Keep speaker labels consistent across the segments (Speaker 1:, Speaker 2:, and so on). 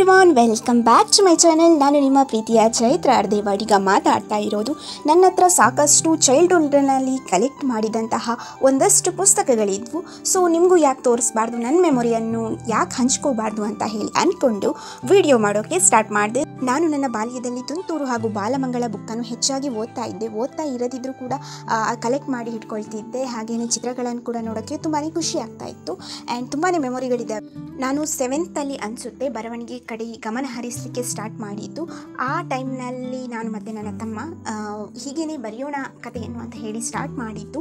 Speaker 1: Everyone, welcome back to my channel. ನಾನು ನಿಮ್ಮ ಪ್ರೀತಿಯ ಚೈತ್ರ ಅರ್ದೇವಾಡ್. ಈಗ ಮಾತಾಡ್ತಾ ಇರೋದು ನನ್ನ ಹತ್ರ ಸಾಕಷ್ಟು ಚೈಲ್ಡ್ಹುಡ್ನಲ್ಲಿ ಕಲೆಕ್ಟ್ ಮಾಡಿದಂತಹ ಒಂದಷ್ಟು ಪುಸ್ತಕಗಳಿದ್ವು. ಸೊ ನಿಮಗೂ ಯಾಕೆ ತೋರಿಸ್ಬಾರ್ದು, ನನ್ನ ಮೆಮೊರಿಯನ್ನು ಯಾಕೆ ಹಂಚ್ಕೋಬಾರ್ದು ಅಂತ ಹೇಳಿ ಅಂದ್ಕೊಂಡು ವಿಡಿಯೋ ಮಾಡೋಕ್ಕೆ ಸ್ಟಾರ್ಟ್ ಮಾಡಿದೆ. ನಾನು ನನ್ನ ಬಾಲ್ಯದಲ್ಲಿ ತುಂತುರು ಹಾಗೂ ಬಾಲಮಂಗಳ ಬುಕ್ಕನ್ನು ಹೆಚ್ಚಾಗಿ ಓದ್ತಾ ಇರದಿದ್ದರೂ ಕೂಡ ಕಲೆಕ್ಟ್ ಮಾಡಿ ಇಟ್ಕೊಳ್ತಿದ್ದೆ. ಹಾಗೆಯೇ ಚಿತ್ರಗಳನ್ನು ಕೂಡ ನೋಡೋಕ್ಕೆ ತುಂಬಾ ಖುಷಿ ಆಗ್ತಾ ಇತ್ತು ಆ್ಯಂಡ್ ತುಂಬಾ ಮೆಮೊರಿಗಳಿದೆ. ನಾನು 7th ಅನಿಸುತ್ತೆ ಬರವಣಿಗೆ ಕಡೆ ಗಮನ ಹರಿಸಲಿಕ್ಕೆ ಸ್ಟಾರ್ಟ್ ಮಾಡಿದ್ದು. ಆ ಟೈಮ್ನಲ್ಲಿ ನಾನು ಮತ್ತು ನನ್ನ ತಮ್ಮ ಹೀಗೇ ಬರೆಯೋಣ ಕಥೆಯನ್ನು ಅಂತ ಹೇಳಿ ಸ್ಟಾರ್ಟ್ ಮಾಡಿದ್ದು.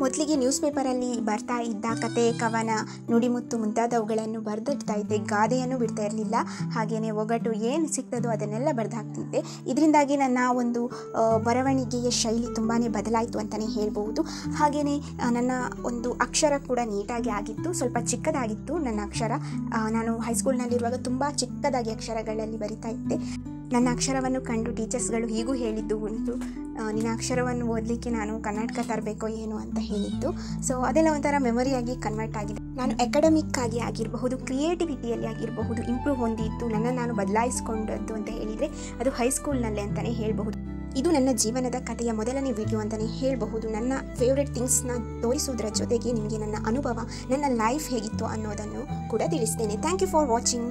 Speaker 1: ಮೊದಲಿಗೆ ನ್ಯೂಸ್ ಪೇಪರಲ್ಲಿ ಬರ್ತಾ ಇದ್ದ ಕತೆ, ಕವನ, ನುಡಿಮುತ್ತು ಮುಂತಾದವುಗಳನ್ನು ಬರೆದಿಡ್ತಾ ಇದ್ದೆ. ಗಾದೆಯನ್ನು ಬಿಡ್ತಾ ಇರಲಿಲ್ಲ. ಹಾಗೆಯೇ ಒಗಟು ಏನು ಸಿಗ್ತದೋ ಅದನ್ನೆಲ್ಲ ಬರೆದು ಹಾಕ್ತಿದ್ದೆ. ಇದರಿಂದಾಗಿ ನನ್ನ ಒಂದು ಬರವಣಿಗೆಯ ಶೈಲಿ ತುಂಬಾ ಬದಲಾಯಿತು ಅಂತಲೇ ಹೇಳ್ಬೋದು. ಹಾಗೆಯೇ ನನ್ನ ಒಂದು ಅಕ್ಷರ ಕೂಡ ನೀಟಾಗಿ ಆಗಿತ್ತು. ಸ್ವಲ್ಪ ಚಿಕ್ಕದಾಗಿತ್ತು ನನ್ನ ಅಕ್ಷರ. ನಾನು ಹೈಸ್ಕೂಲ್ನಲ್ಲಿರುವಾಗ ತುಂಬ ಚಿಕ್ಕದಾಗಿ ಅಕ್ಷರಗಳಲ್ಲಿ ಬರಿತಾ ಇದ್ದೆ. ನನ್ನ ಅಕ್ಷರವನ್ನು ಕಂಡು ಟೀಚರ್ಸ್ಗಳು ಹೀಗೂ ಹೇಳಿದ್ದು ಉಂಟು, ನಿನ್ನ ಅಕ್ಷರವನ್ನು ಓದಲಿಕ್ಕೆ ನಾನು ಕರ್ನಾಟಕ ತರಬೇಕೋ ಏನು ಅಂತ ಹೇಳಿದ್ದು. ಸೊ ಅದೆಲ್ಲ ಒಂಥರ ಮೆಮೊರಿಯಾಗಿ ಕನ್ವರ್ಟ್ ಆಗಿದೆ. ನಾನು ಅಕಾಡೆಮಿಕ್ ಆಗಿ ಆಗಿರಬಹುದು, ಕ್ರಿಯೇಟಿವಿಟಿಯಲ್ಲಿ ಆಗಿರಬಹುದು ಇಂಪ್ರೂವ್ ಹೊಂದಿದ್ದು, ನನ್ನನ್ನು ನಾನು ಬದಲಾಯಿಸ್ಕೊಂಡದ್ದು ಅಂತ ಹೇಳಿದರೆ ಅದು ಹೈಸ್ಕೂಲ್ನಲ್ಲೇ ಅಂತಲೇ ಹೇಳಬಹುದು. ಇದು ನನ್ನ ಜೀವನದ ಕಥೆಯ ಮೊದಲನೇ ವಿಡಿಯೋ ಅಂತಲೇ ಹೇಳಬಹುದು. ನನ್ನ ಫೇವ್ರೆಟ್ ಥಿಂಗ್ಸ್ನ ತೋರಿಸೋದ್ರ ಜೊತೆಗೆ ನಿಮಗೆ ನನ್ನ ಅನುಭವ, ನನ್ನ ಲೈಫ್ ಹೇಗಿತ್ತು ಅನ್ನೋದನ್ನು ಕೂಡ ತಿಳಿಸ್ತೇನೆ. Thank you for watching.